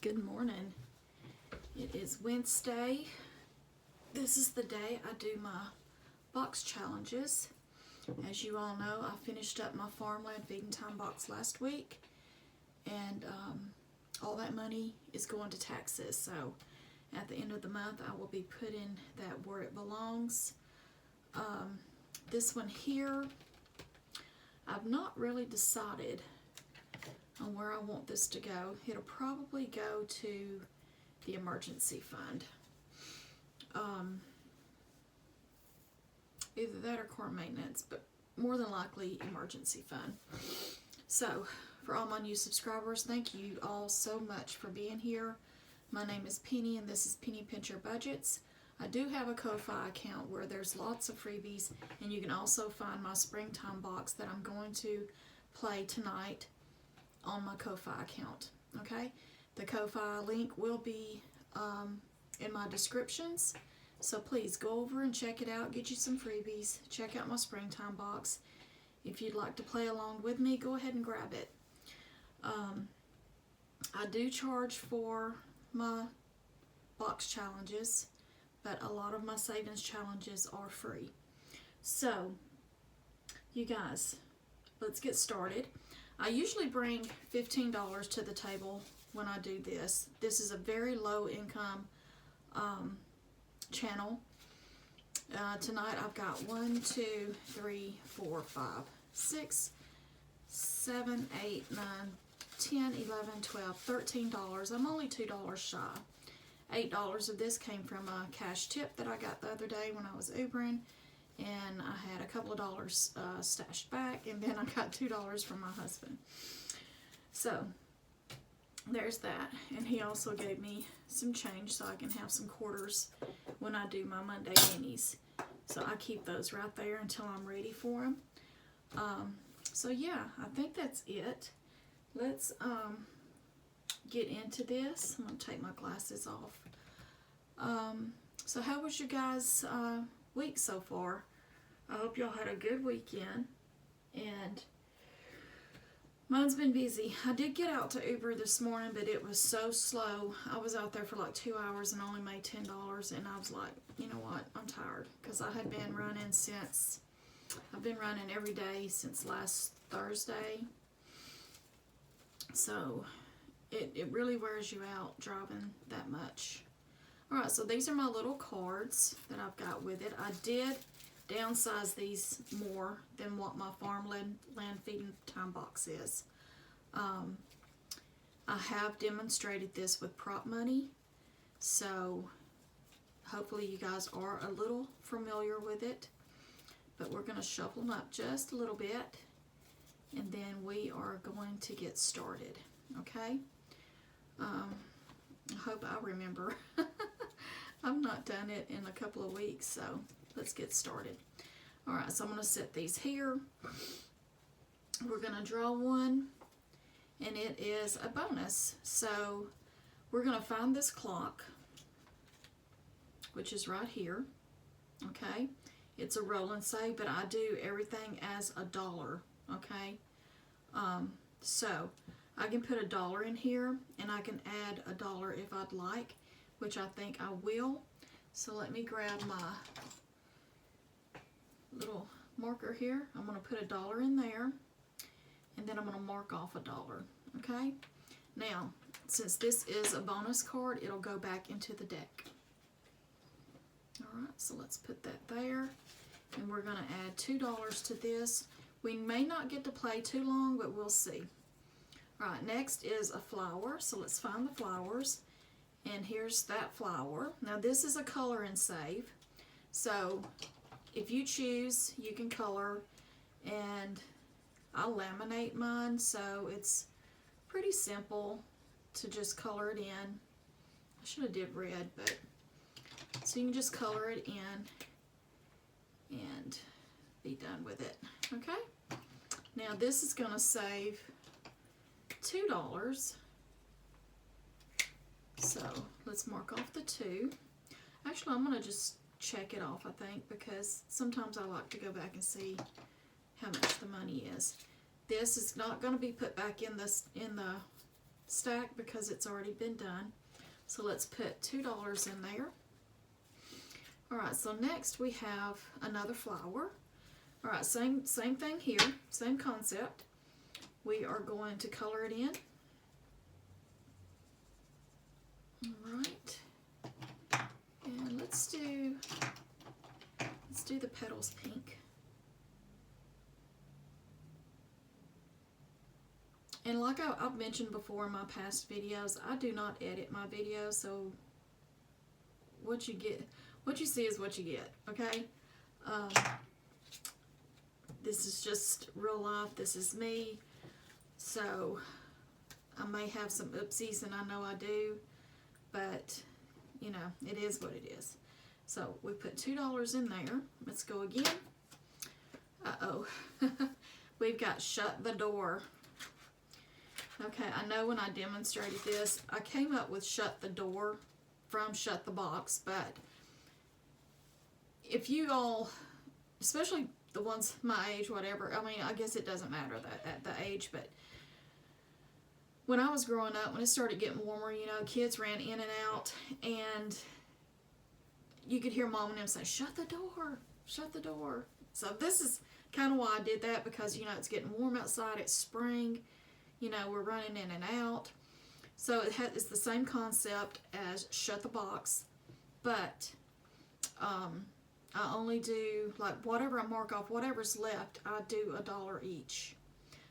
Good morning. It is Wednesday. This is the day I do my box challenges. As you all know, I finished up my Farmland Feeding Time box last week, and all that money is going to taxes. So at the end of the month, I will be putting that where it belongs. This one here, I've not really decided on where I want this to go. It'll probably go to the emergency fund. Either that or car maintenance, but more than likely emergency fund. So, for all my new subscribers, thank you all so much for being here. My name is Penny and this is Penny Pincher Budgets. I do have a Ko-Fi account where there's lots of freebies, and you can also find my springtime box that I'm going to play tonight on my Ko-Fi account. Okay, the Ko-Fi link will be in my descriptions, so please go over and check it out, get you some freebies, check out my springtime box. If you'd like to play along with me, go ahead and grab it. I do charge for my box challenges, but a lot of my savings challenges are free. So you guys, let's get started. I usually bring $15 to the table when I do this. This is a very low income channel. Tonight I've got 1, 2, 3, 4, 5, 6, 7, 8, 9, 10, 11, 12, $13. I'm only $2 shy. $8 of this came from a cash tip that I got the other day when I was Ubering, and I had a couple of dollars stashed back, and then I got $2 from my husband. So there's that, and he also gave me some change so I can have some quarters when I do my Monday minis. So I keep those right there until I'm ready for them. So yeah, I think that's it. Let's get into this. I'm going to take my glasses off. So how was your guys' week so far? I hope y'all had a good weekend, and mine's been busy. I did get out to Uber this morning, but it was so slow. I was out there for like 2 hours and only made $10, and I was like, you know what, I'm tired, because I had been running I've been running every day since last Thursday. So it really wears you out driving that much. Alright, so these are my little cards that I've got with it. I did downsize these more than what my Farmland Feeding Time box is. I have demonstrated this with prop money, so hopefully you guys are a little familiar with it. But we're going to shuffle them up just a little bit, and then we are going to get started. Okay? I hope I remember. I've not done it in a couple of weeks, so let's get started. Alright, so I'm going to set these here. We're going to draw one, and it is a bonus. So we're going to find this clock, which is right here. Okay? It's a roll and save, but I do everything as $1. Okay? So I can put $1 in here, and I can add $1 if I'd like, which I think I will. So let me grab my little marker here. I'm going to put $1 in there, and then I'm going to mark off $1. Okay? Now, since this is a bonus card, it'll go back into the deck. Alright, so let's put that there, and we're going to add $2 to this. We may not get to play too long, but we'll see. Alright, next is a flower, so let's find the flowers. And here's that flower. Now this is a color and save, so if you choose, you can color, and I laminate mine, so it's pretty simple to just color it in. I should have did red, but so you can just color it in and be done with it. Okay? Now this is going to save $2. So let's mark off the 2. Actually, I'm going to just check it off, I think, because sometimes I like to go back and see how much the money is. This is not going to be put back in the stack because it's already been done. So let's put $2 in there. All right, so next we have another flower. All right, same thing here, same concept. We are going to color it in. All right, and let's do the petals pink. And like I've mentioned before in my past videos, I do not edit my videos, so what you see is what you get, okay? This is just real life. This is me. So I may have some oopsies, and I know I do, but you know, it is what it is. So we put $2 in there. Let's go again. Uh-oh. We've got shut the door. Okay, I know when I demonstrated this, I came up with shut the door from shut the box, but if you all, especially the ones my age, whatever, I mean, I guess it doesn't matter at the age, but when I was growing up, when it started getting warmer, you know, kids ran in and out, and you could hear Mom and them say, shut the door, shut the door. So this is kind of why I did that, because, you know, it's getting warm outside, it's spring, you know, we're running in and out. So it's the same concept as shut the box, but I only do, like, whatever I mark off, whatever's left, I do $1 each.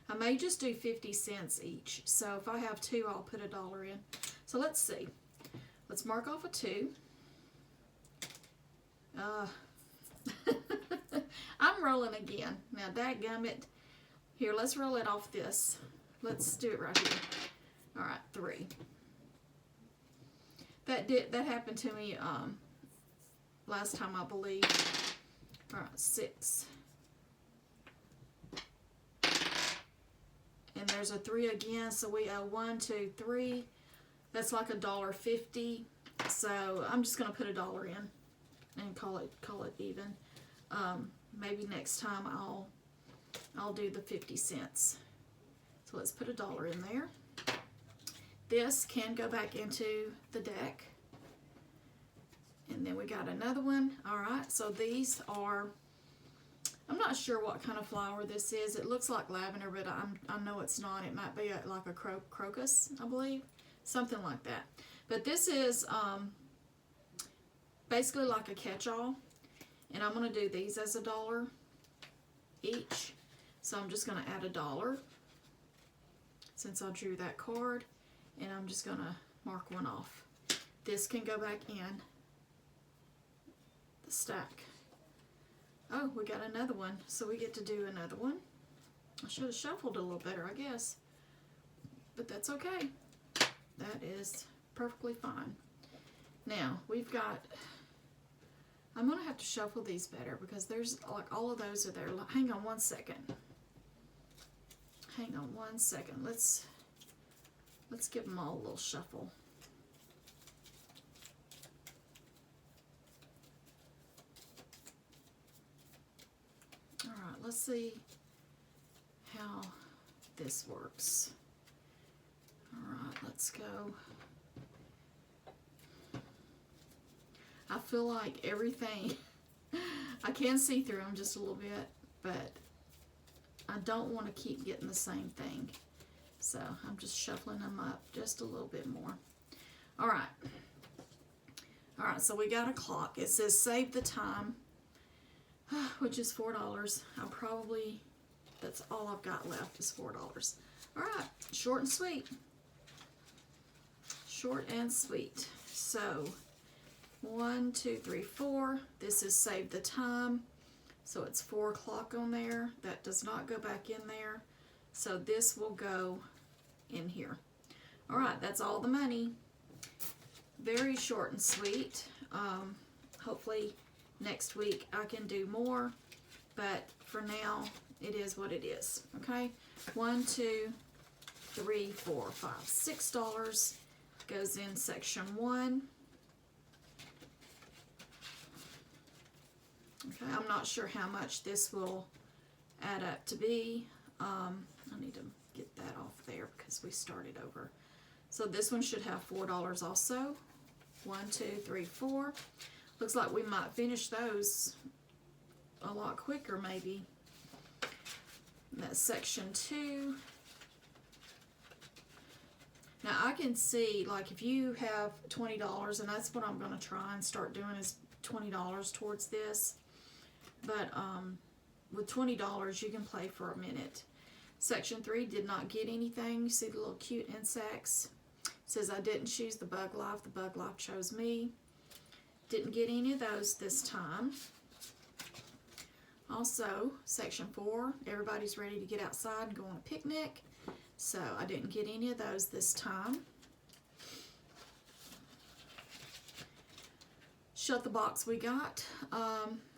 I may just do 50 cents each. So if I have 2, I'll put $1 in. So let's see. Let's mark off a 2. I'm rolling again. Now, dadgummit. Here, let's roll it off this. Let's do it right here. All right, 3. That happened to me last time, I believe. All right, 6. And there's a 3 again, so we owe 1, 2, 3. That's like $1.50. So I'm just gonna put $1 in and call it even. Maybe next time I'll do the 50 cents. So let's put $1 in there. This can go back into the deck. And then we got another one. All right, so these are, I'm not sure what kind of flower this is. It looks like lavender, but I know it's not. It might be like a crocus, I believe. Something like that. But this is basically like a catch-all. And I'm going to do these as $1 each. So I'm just going to add $1 since I drew that card. And I'm just going to mark one off. This can go back in the stack. Oh, we got another one. So we get to do another one. I should have shuffled a little better, I guess. But that's okay. That is perfectly fine. Now, we've got, I'm going to have to shuffle these better because there's, like, all of those are there. Hang on one second. Hang on one second. Let's give them all a little shuffle. All right, let's see how this works. All right, let's go. I feel like everything, I can see through them just a little bit, but I don't want to keep getting the same thing. So I'm just shuffling them up just a little bit more. All right. All right, so we got a clock. It says save the time, which is $4. That's all I've got left is $4. All right, short and sweet. Short and sweet. So 1, 2, 3, 4. This is save the time. So it's 4 o'clock on there. That does not go back in there. So this will go in here. All right, that's all the money. Very short and sweet. Hopefully next week I can do more, but for now it is what it is. Okay, 1, 2, 3, 4, 5, $6 goes in section 1. Okay, I'm not sure how much this will add up to be. I need to get that off there because we started over. So this one should have $4 also. 1, 2, 3, 4. Looks like we might finish those a lot quicker maybe. That's section 2. Now I can see, like, if you have $20, and that's what I'm going to try and start doing, is $20 towards this. But with $20 you can play for a minute. Section 3 did not get anything. You see the little cute insects. It says I didn't choose the bug life. The bug life chose me. Didn't get any of those this time. Also, section 4, everybody's ready to get outside and go on a picnic. So I didn't get any of those this time. Shut the box we got.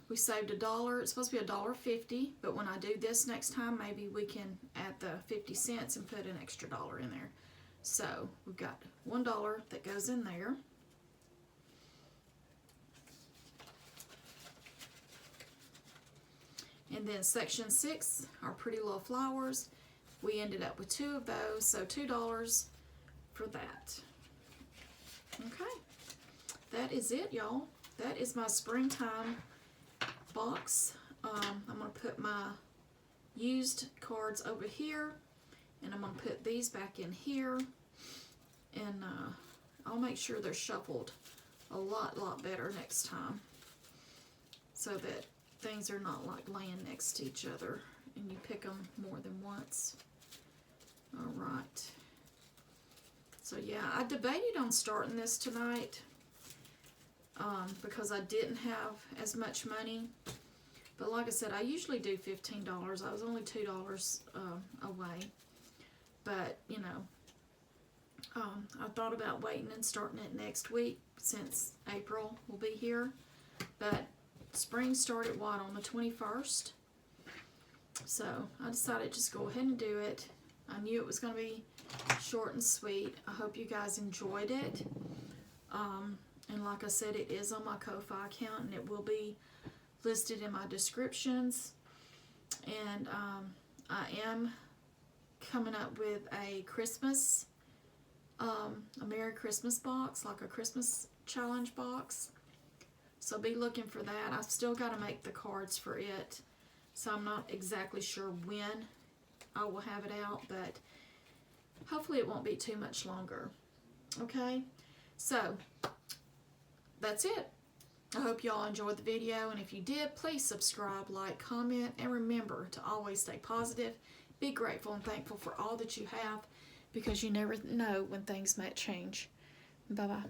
We saved $1. It's supposed to be $1.50, but when I do this next time, maybe we can add the 50 cents and put an extra $1 in there. So we've got $1 that goes in there. And then section 6, our pretty little flowers. We ended up with 2 of those, so $2 for that. Okay, that is it, y'all. That is my springtime box. I'm going to put my used cards over here, and I'm going to put these back in here, and I'll make sure they're shuffled a lot better next time, so that things are not like laying next to each other and you pick them more than once. Alright, so yeah, I debated on starting this tonight because I didn't have as much money, but like I said, I usually do $15. I was only $2 away, but you know, I thought about waiting and starting it next week since April will be here, but spring started what, on the 21st? So I decided just go ahead and do it. I knew it was going to be short and sweet. I hope you guys enjoyed it. And like I said, it is on my Ko-Fi account, and it will be listed in my descriptions. And I am coming up with a Christmas, a Merry Christmas box, like a Christmas challenge box. So be looking for that. I've still got to make the cards for it, so I'm not exactly sure when I will have it out, but hopefully it won't be too much longer. Okay, so that's it. I hope y'all enjoyed the video, and if you did, please subscribe, like, comment, and remember to always stay positive, be grateful and thankful for all that you have, because you never know when things might change. Bye-bye.